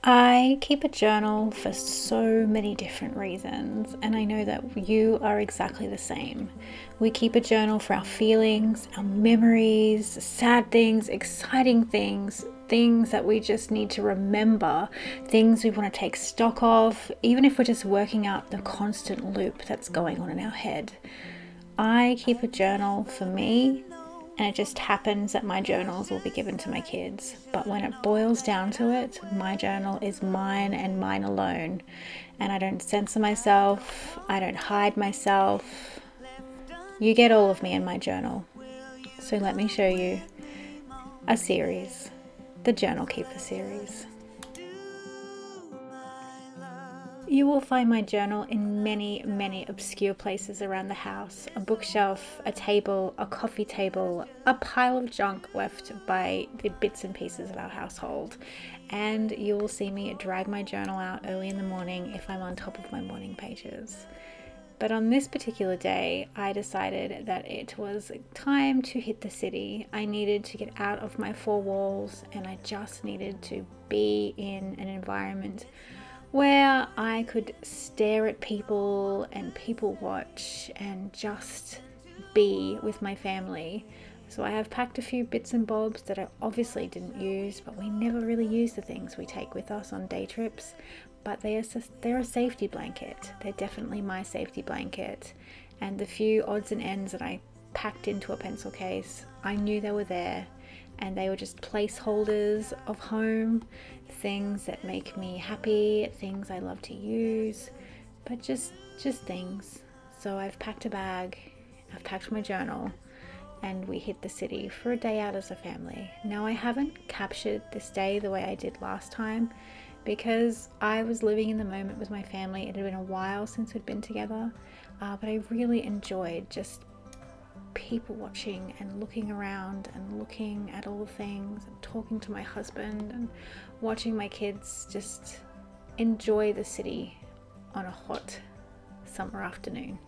I keep a journal for so many different reasons, and I know that you are exactly the same. We keep a journal for our feelings, our memories, sad things, exciting things, things that we just need to remember, things we want to take stock of, even if we're just working out the constant loop that's going on in our head. I keep a journal for me, and it just happens that my journals will be given to my kids. But when it boils down to it, my journal is mine and mine alone. And I don't censor myself, I don't hide myself. You get all of me in my journal. So let me show you a series, the Journal Keeper series. You will find my journal in many, many obscure places around the house. A bookshelf, a table, a coffee table, a pile of junk left by the bits and pieces of our household. And you will see me drag my journal out early in the morning if I'm on top of my morning pages. But on this particular day, I decided that it was time to hit the city. I needed to get out of my four walls, and I just needed to be in an environment where I could stare at people and people watch and just be with my family. So I have packed a few bits and bobs that I obviously didn't use, but we never really use the things we take with us on day trips. But they're a safety blanket. They're definitely my safety blanket. And the few odds and ends that I packed into a pencil case, I knew they were there. And they were just placeholders of home, things that make me happy, things I love to use, but just things. So I've packed a bag, I've packed my journal, and we hit the city for a day out as a family. Now, I haven't captured this day the way I did last time because I was living in the moment with my family. It had been a while since we'd been together, but I really enjoyed just people watching and looking around and looking at all the things and talking to my husband and watching my kids just enjoy the city on a hot summer afternoon.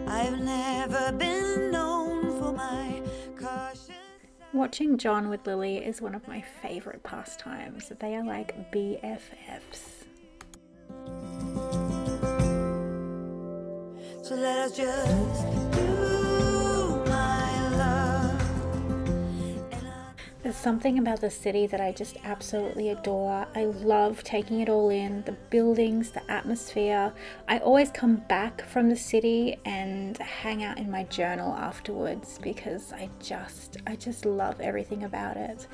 I've never been known for my cautious. Watching John with Lily is one of my favorite pastimes. They are like BFFs. So let us just do my love. There's something about the city that I just absolutely adore. I love taking it all in, the buildings, the atmosphere. I always come back from the city and hang out in my journal afterwards because I just love everything about it.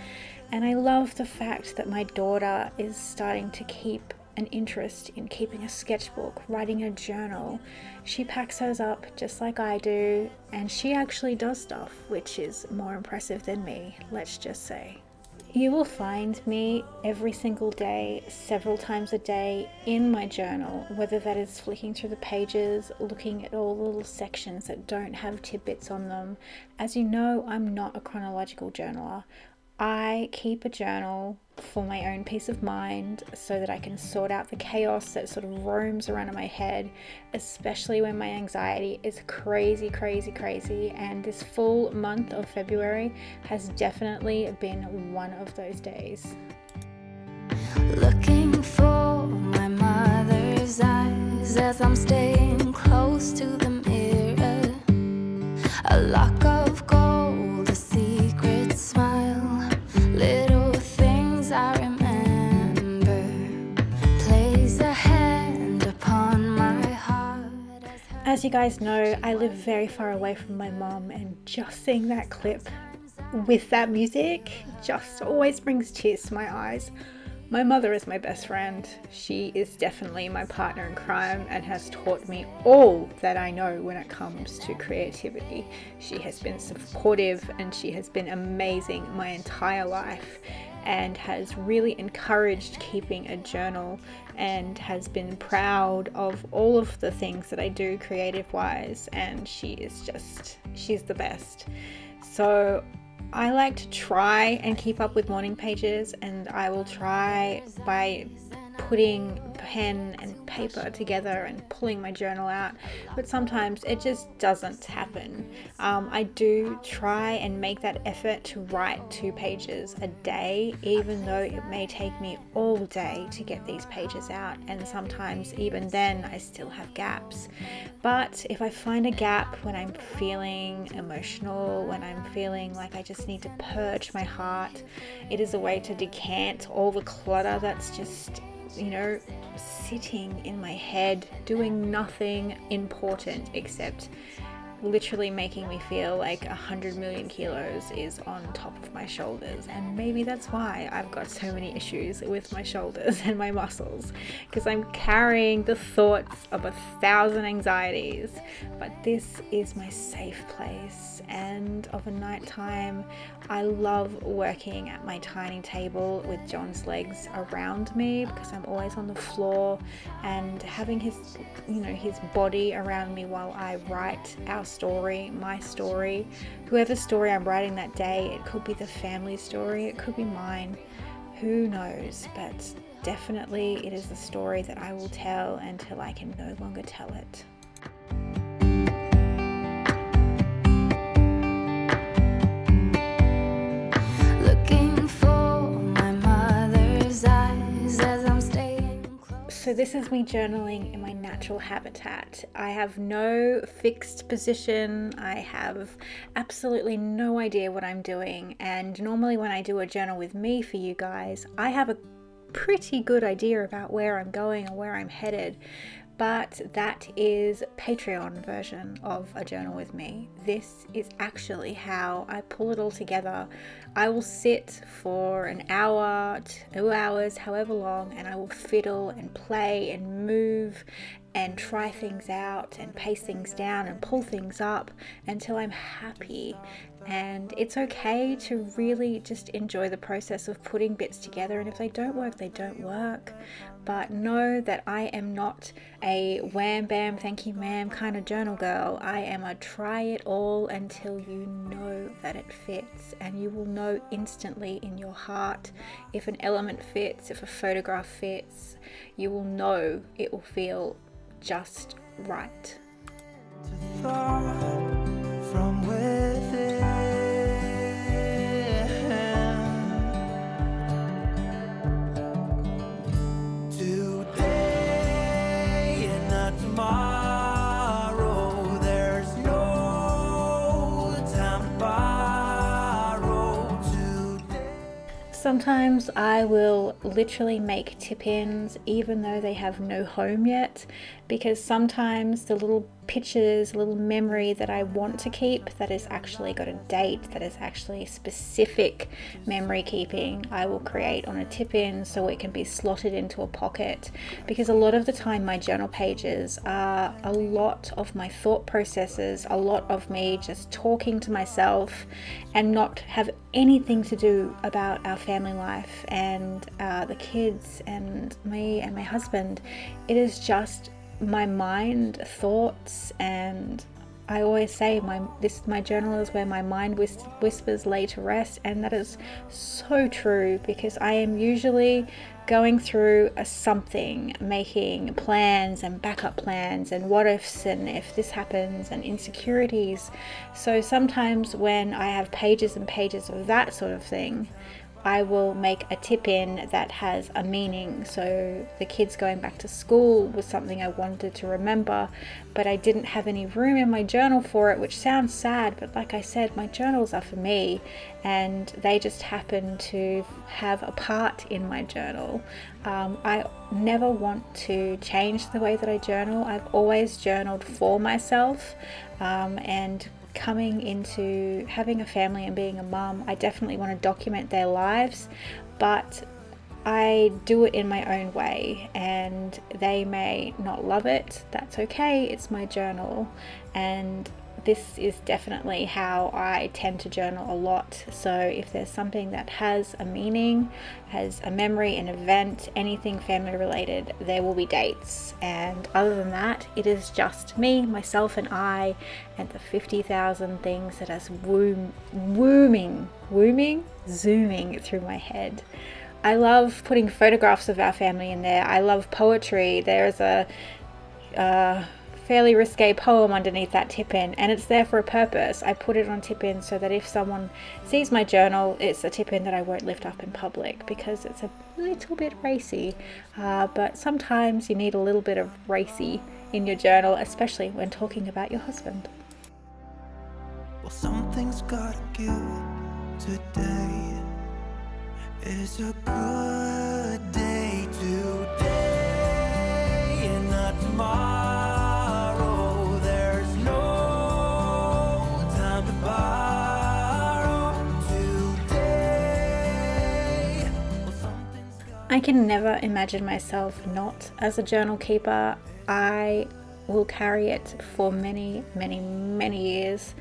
And I love the fact that my daughter is starting to keep an interest in keeping a sketchbook, writing a journal. She packs hers up just like I do, and she actually does stuff, which is more impressive than me, let's just say. You will find me every single day, several times a day, in my journal, whether that is flicking through the pages, looking at all the little sections that don't have tidbits on them. As you know, I'm not a chronological journaler. I keep a journal for my own peace of mind so that I can sort out the chaos that sort of roams around in my head, especially when my anxiety is crazy. And this full month of February has definitely been one of those days. Looking for my mother's eyes as I'm staying close to the mirror. A lock of gold, a secret smile, little things I remember. Place a hand upon my heart. As you guys know, I live very far away from my mom, and just seeing that clip with that music just always brings tears to my eyes. My mother is my best friend. She is definitely my partner in crime and has taught me all that I know when it comes to creativity. She has been supportive and she has been amazing my entire life. and has really encouraged keeping a journal and has been proud of all of the things that I do creative wise, and she's the best. So I like to try and keep up with morning pages, and I will try by putting pen and paper together and pulling my journal out, but sometimes it just doesn't happen. I do try and make that effort to write 2 pages a day, even though it may take me all day to get these pages out, and sometimes even then I still have gaps. But if I find a gap when I'm feeling emotional, when I'm feeling like I just need to purge my heart, it is a way to decant all the clutter that's just, sitting in my head, doing nothing important except literally making me feel like 100 million kilos is on top of my shoulders. And maybe that's why I've got so many issues with my shoulders and my muscles, because I'm carrying the thoughts of 1,000 anxieties. But this is my safe place, and of a night time I love working at my tiny table with John's legs around me, because I'm always on the floor, and having his body around me while I write our story, my story, whoever's story I'm writing that day. It could be the family story, it could be mine, who knows, but definitely it is the story that I will tell until I can no longer tell it. So this is me journaling in my natural habitat. I have no fixed position. I have absolutely no idea what I'm doing. And normally when I do a journal with me for you guys, I have a pretty good idea about where I'm going and where I'm headed. But that is Patreon version of a journal with me. This is actually how I pull it all together. I will sit for an hour, 2 hours, however long, and I will fiddle and play and move and try things out and pace things down and pull things up until I'm happy. And it's okay to really just enjoy the process of putting bits together, and if they don't work, they don't work. But know that I am not a wham bam thank you ma'am kind of journal girl. I am a try it all until you know that it fits, and you will know instantly in your heart if an element fits, if a photograph fits. You will know it will feel just right. From within, today and not tomorrow, there's no time to borrow today. Sometimes I will literally make tip-ins even though they have no home yet, because sometimes the little pictures, little memory that I want to keep that has actually got a date, that is actually specific memory keeping, I will create on a tip-in so it can be slotted into a pocket. Because a lot of the time my journal pages are a lot of my thought processes, a lot of me just talking to myself and not have anything to do about our family life and the kids and me and my husband. It is just my mind, thoughts, and I always say my journal is where my mind whispers lay to rest, and that is so true, because I am usually going through something, making plans and backup plans and what ifs and if this happens and insecurities. So sometimes when I have pages and pages of that sort of thing, I will make a tip-in that has a meaning. So the kids going back to school was something I wanted to remember, but I didn't have any room in my journal for it, which sounds sad, but like I said, my journals are for me, and they just happen to have a part in my journal. I never want to change the way that I journal. I've always journaled for myself, and coming into having a family and being a mum, I definitely want to document their lives, but I do it in my own way, and they may not love it. That's okay, it's my journal, and this is definitely how I tend to journal a lot. So if there's something that has a meaning, has a memory, an event, anything family related, there will be dates. And other than that, it is just me, myself and I, and the 50,000 things that are zooming through my head. I love putting photographs of our family in there. I love poetry. There's a fairly risque poem underneath that tip-in, and it's there for a purpose. I put it on tip-in so that if someone sees my journal, it's a tip-in that I won't lift up in public because it's a little bit racy. But sometimes you need a little bit of racy in your journal, especially when talking about your husband. Well, something's gotta give today. It's a good day today and not tomorrow. There's no time to borrow today. Well, I can never imagine myself not as a journal keeper. I will carry it for many, many, many years.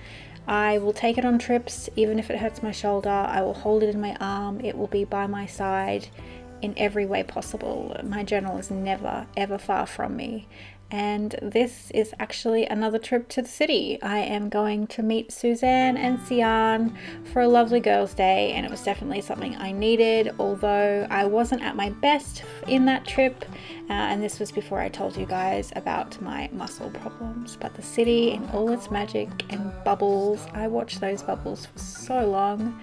I will take it on trips, even if it hurts my shoulder. I will hold it in my arm. It will be by my side in every way possible. My journal is never, ever far from me. And this is actually another trip to the city. I am going to meet Suzanne and Sian for a lovely girls' day, and it was definitely something I needed, although I wasn't at my best in that trip. And this was before I told you guys about my muscle problems. But the city in all its magic and bubbles, I watched those bubbles for so long.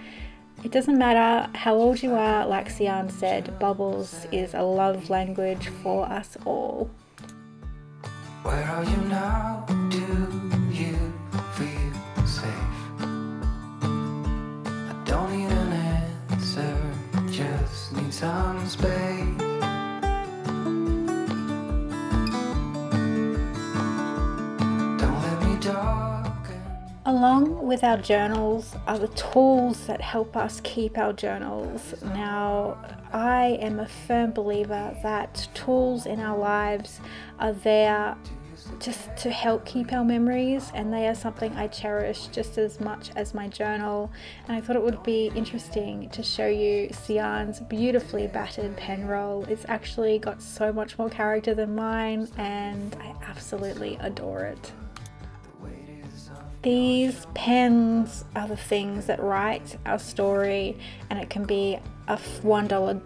It doesn't matter how old you are, like Sian said, bubbles is a love language for us all. Where are you now? Do you feel safe? I don't need an answer, just need some space. Don't let me darken. Along with our journals are the tools that help us keep our journals. Now, I am a firm believer that tools in our lives are there just to help keep our memories, and they are something I cherish just as much as my journal. And I thought it would be interesting to show you Sian's beautifully battered pen roll. It's actually got so much more character than mine, and I absolutely adore it. These pens are the things that write our story, and it can be a $1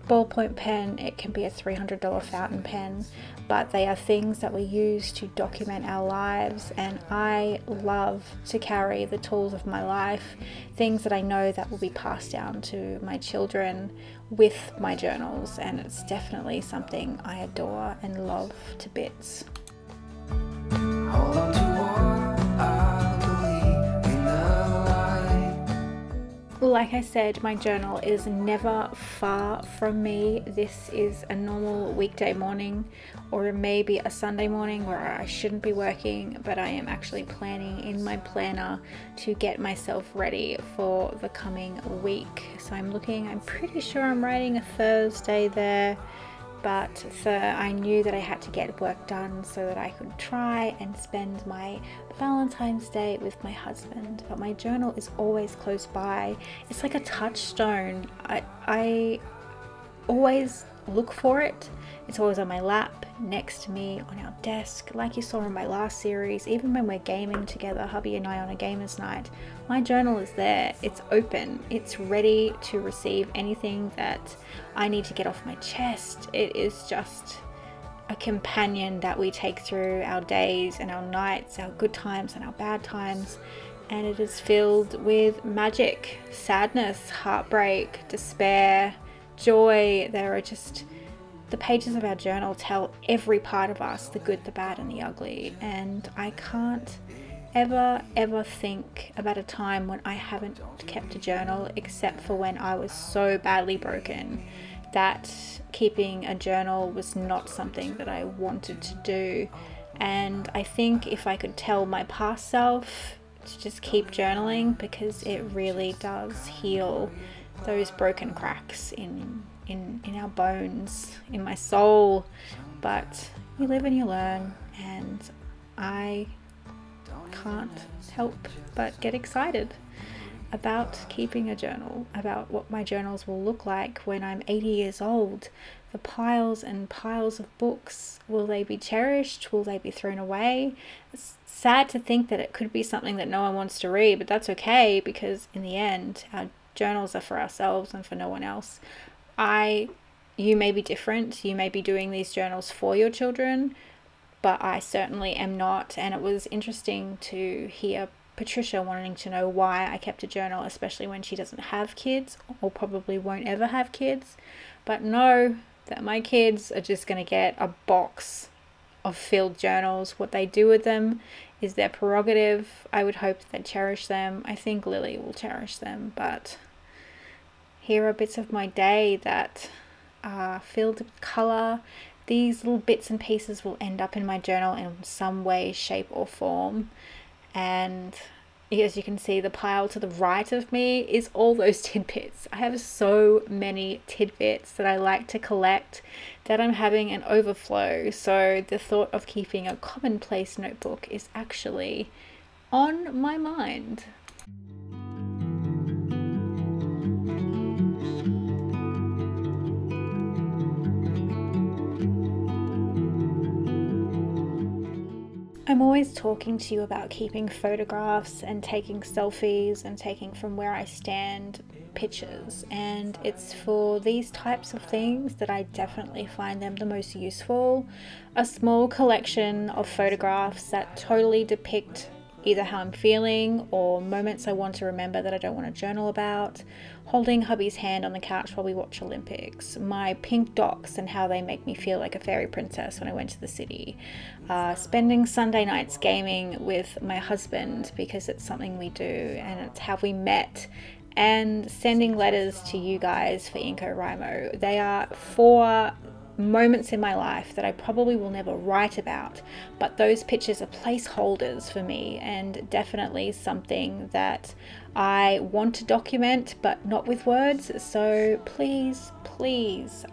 ballpoint pen, it can be a $300 fountain pen, but they are things that we use to document our lives. And I love to carry the tools of my life, things that I know that will be passed down to my children with my journals, and it's definitely something I adore and love to bits. Hold on to what I believe in the light. Like I said, my journal is never far from me. This is a normal weekday morning, or maybe a Sunday morning where I shouldn't be working, but I am actually planning in my planner to get myself ready for the coming week. So I'm pretty sure I'm writing a Thursday there, but I knew that I had to get work done so that I could try and spend my Valentine's Day with my husband. But my journal is always close by. It's like a touchstone. I always look for it. It's always on my lap, next to me, on our desk, like you saw in my last series. Even when we're gaming together, hubby and I on a gamer's night, my journal is there. It's open. It's ready to receive anything that I need to get off my chest. It is just a companion that we take through our days and our nights, our good times and our bad times. And it is filled with magic, sadness, heartbreak, despair, joy. The pages of our journal tell every part of us, the good, the bad and the ugly. And I can't ever think about a time when I haven't kept a journal, except for when I was so badly broken that keeping a journal was not something that I wanted to do. And I think if I could tell my past self to just keep journaling, because it really does heal those broken cracks in our bones, in my soul. But you live and you learn, and I can't help but get excited about keeping a journal, about what my journals will look like when I'm 80 years old. The piles and piles of books, will they be cherished? Will they be thrown away? It's sad to think that it could be something that no one wants to read, but that's okay, because in the end, our journals are for ourselves and for no one else. You may be different. You may be doing these journals for your children, but I certainly am not. And it was interesting to hear Patricia wanting to know why I kept a journal, especially when she doesn't have kids or probably won't ever have kids. But know that my kids are just going to get a box of filled journals. What they do with them is their prerogative. I would hope that they cherish them. I think Lily will cherish them, but here are bits of my day that are filled with colour. These little bits and pieces will end up in my journal in some way, shape or form. And as you can see, the pile to the right of me is all those tidbits. I have so many tidbits that I like to collect that I'm having an overflow. So the thought of keeping a commonplace notebook is actually on my mind. I'm always talking to you about keeping photographs and taking selfies and taking from where I stand pictures, and it's for these types of things that I definitely find them the most useful. A small collection of photographs that totally depict either how I'm feeling or moments I want to remember that I don't want to journal about. Holding hubby's hand on the couch while we watch Olympics. My pink docs and how they make me feel like a fairy princess when I went to the city. Spending Sunday nights gaming with my husband because it's something we do and it's how we met. And sending letters to you guys for NaCoWriMo. They are 4 moments in my life that I probably will never write about, but those pictures are placeholders for me, and definitely something that I want to document, but not with words. So please,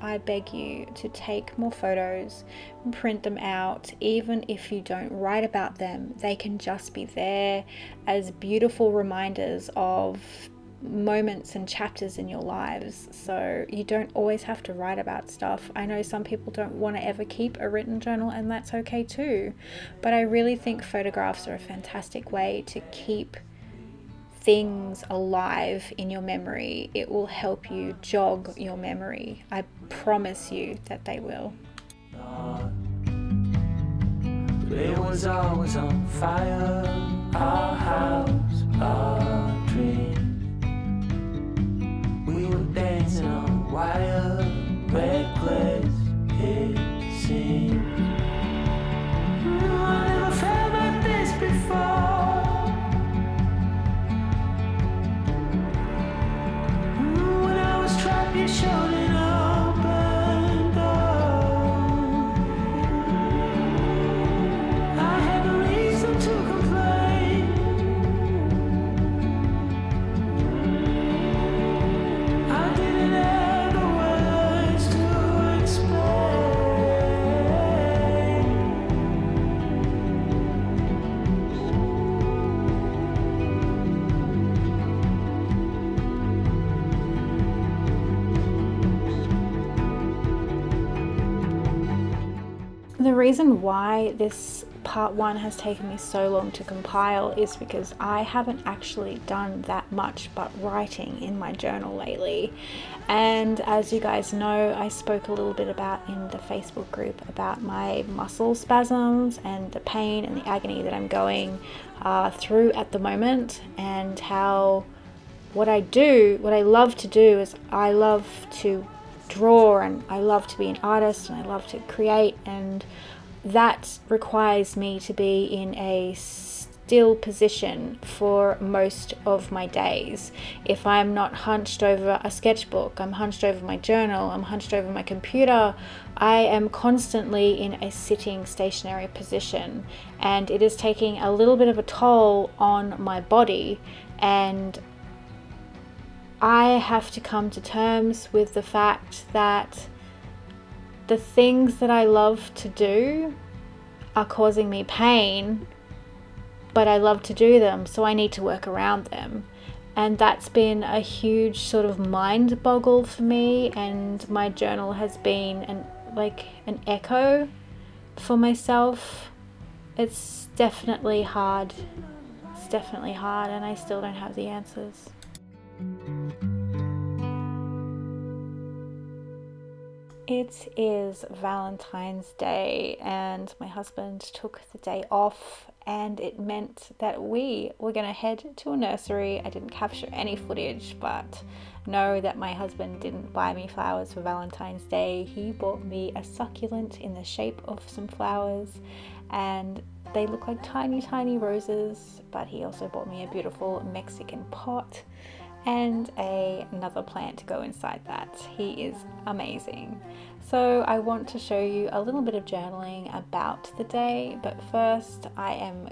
I beg you to take more photos and print them out. Even if you don't write about them, they can just be there as beautiful reminders of moments and chapters in your lives. So you don't always have to write about stuff. I know some people don't want to ever keep a written journal, and that's okay too, but I really think photographs are a fantastic way to keep things alive in your memory. It will help you jog your memory. I promise you that they will. It was always on fire, our house, our dream. We were dancing on a wire, reckless it seemed. I never felt like this before. When I was trapped, you showed an open door. I had no reason to complain. I didn't have the words to explain. The reason why this part 1 has taken me so long to compile is because I haven't actually done that much but writing in my journal lately. And as you guys know, I spoke a little bit about in the Facebook group about my muscle spasms and the pain and the agony that I'm going through at the moment, and how what I love to do is I love to draw, and I love to be an artist, and I love to create, and that requires me to be in a still position for most of my days. If I'm not hunched over a sketchbook, I'm hunched over my journal, I'm hunched over my computer, I am constantly in a sitting stationary position, and it is taking a little bit of a toll on my body. And I have to come to terms with the fact that the things that I love to do are causing me pain, but I love to do them, so I need to work around them. And that's been a huge sort of mind boggle for me, and my journal has been an echo for myself. It's definitely hard. It's definitely hard, and I still don't have the answers. It is Valentine's Day, and my husband took the day off, and it meant that we were going to head to a nursery. I didn't capture any footage, but know that my husband didn't buy me flowers for Valentine's Day. He bought me a succulent in the shape of some flowers, and they look like tiny, tiny roses, but he also bought me a beautiful Mexican pot and another plant to go inside that. He is amazing. So I want to show you a little bit of journaling about the day, but first I am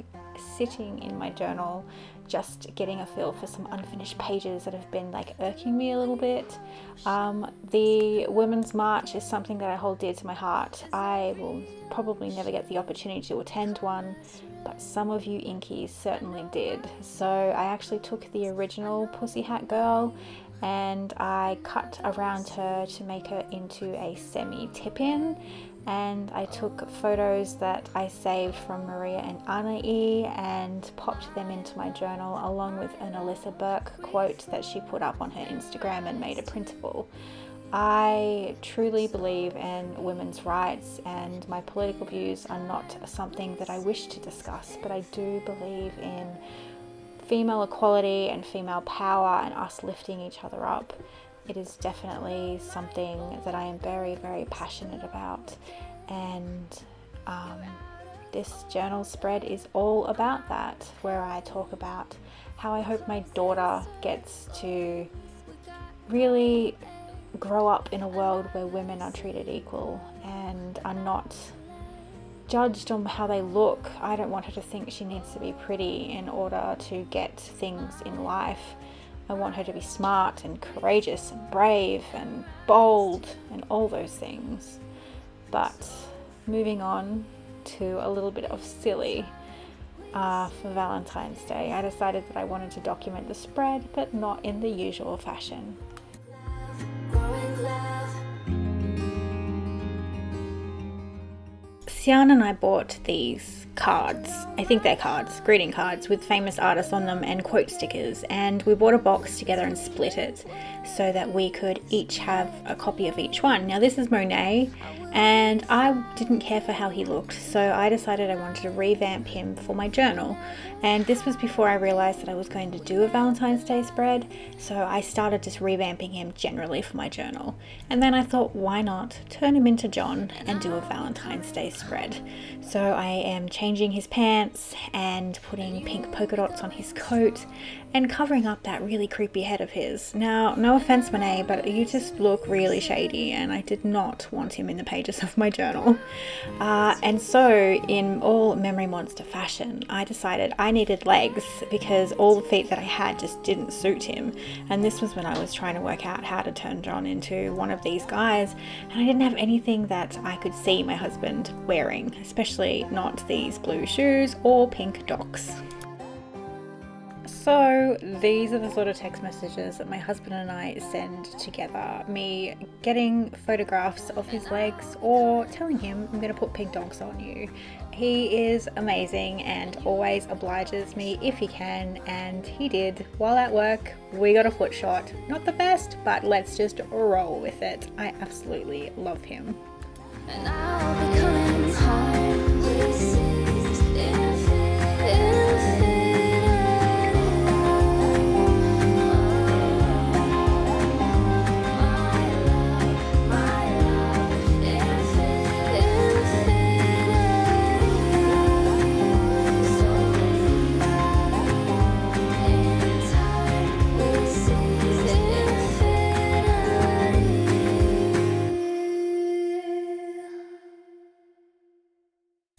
sitting in my journal just getting a feel for some unfinished pages that have been like irking me a little bit. The Women's March is something that I hold dear to my heart. I will probably never get the opportunity to attend one, but some of you inkies certainly did. So I actually took the original Pussy Hat Girl and I cut around her to make her into a semi-tip-in, and I took photos that I saved from Maria and Anai and popped them into my journal, along with an Alyssa Burke quote that she put up on her Instagram and made a printable. I truly believe in women's rights, and my political views are not something that I wish to discuss, but I do believe in female equality and female power and us lifting each other up. It is definitely something that I am very, very passionate about, and this journal spread is all about that, where I talk about how I hope my daughter gets to really grow up in a world where women are treated equal and are not judged on how they look. I don't want her to think she needs to be pretty in order to get things in life. I want her to be smart and courageous and brave and bold and all those things. But moving on to a little bit of silly for Valentine's Day, I decided that I wanted to document the spread, but not in the usual fashion. Sian and I bought these cards. I think they're cards, greeting cards with famous artists on them and quote stickers, and we bought a box together and split it so that we could each have a copy of each one. Now this is Monet, and I didn't care for how he looked, so I decided I wanted to revamp him for my journal. And this was before I realized that I was going to do a Valentine's Day spread, so I started just revamping him generally for my journal. And then I thought, why not turn him into John and do a Valentine's Day spread? So I am changing his pants and putting pink polka dots on his coat and covering up that really creepy head of his. Now, no offense, Monet, but you just look really shady, and I did not want him in the pages of my journal. And so, in all Memory Monster fashion, I decided I needed legs because all the feet that I had just didn't suit him. And this was when I was trying to work out how to turn John into one of these guys, and I didn't have anything that I could see my husband wearing, especially not these blue shoes or pink docs. So these are the sort of text messages that my husband and I send together, me getting photographs of his legs or telling him I'm going to put pink dogs on you. He is amazing and always obliges me if he can, and he did. While at work, we got a foot shot. Not the best, but let's just roll with it. I absolutely love him. And I'll be coming home with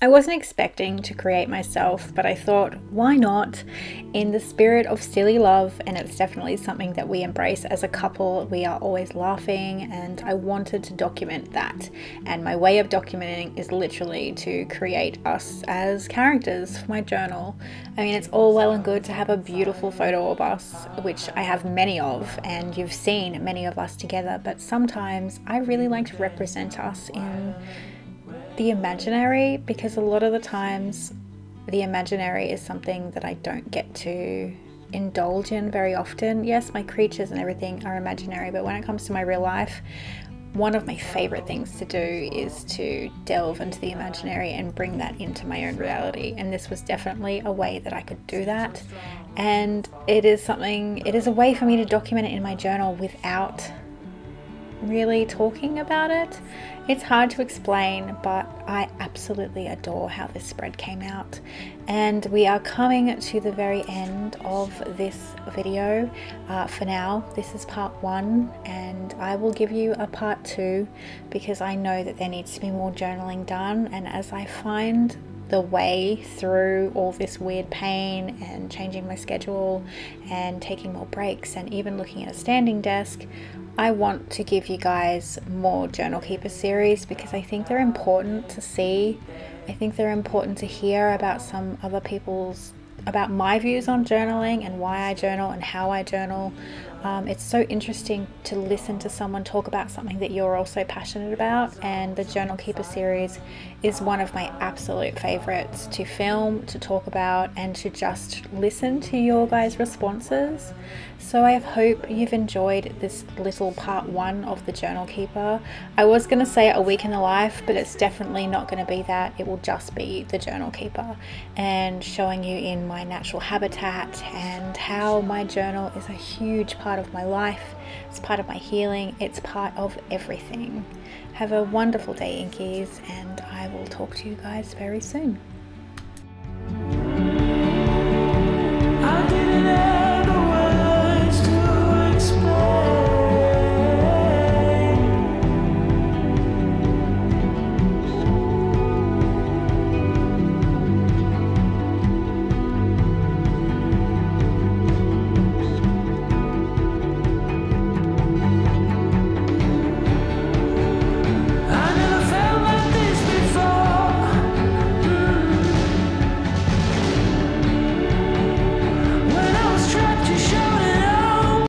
wasn't expecting to create myself, but I thought, why not? In the spirit of silly love, and it's definitely something that we embrace as a couple. We are always laughing, and I wanted to document that. And my way of documenting is literally to create us as characters for my journal. I mean, it's all well and good to have a beautiful photo of us, which I have many of, and you've seen many of us together, but sometimes I really like to represent us in the imaginary, because a lot of the times the imaginary is something that I don't get to indulge in very often. Yes, my creatures and everything are imaginary, but when it comes to my real life, one of my favorite things to do is to delve into the imaginary and bring that into my own reality, and this was definitely a way that I could do that. And it is a way for me to document it in my journal without really talking about it. It's hard to explain, but I absolutely adore how this spread came out. And we are coming to the very end of this video. For now, this is part 1, and I will give you a part 2 because I know that there needs to be more journaling done, and as I find the way through all this weird pain and changing my schedule and taking more breaks and even looking at a standing desk, I want to give you guys more Journal Keeper series because I think they're important to see. I think they're important to hear about some other people's, about my views on journaling and why I journal and how I journal. It's so interesting to listen to someone talk about something that you're also passionate about, and the Journal Keeper series is one of my absolute favorites to film, to talk about, and to just listen to your guys' responses. So I hope you've enjoyed this little part 1 of the Journal Keeper. I was going to say a week in the life, but it's definitely not going to be that. It will just be the Journal Keeper and showing you in my natural habitat and how my journal is a huge part of my life. It's part of my healing. It's part of everything. Have a wonderful day, Inkies, and I will talk to you guys very soon. I didn't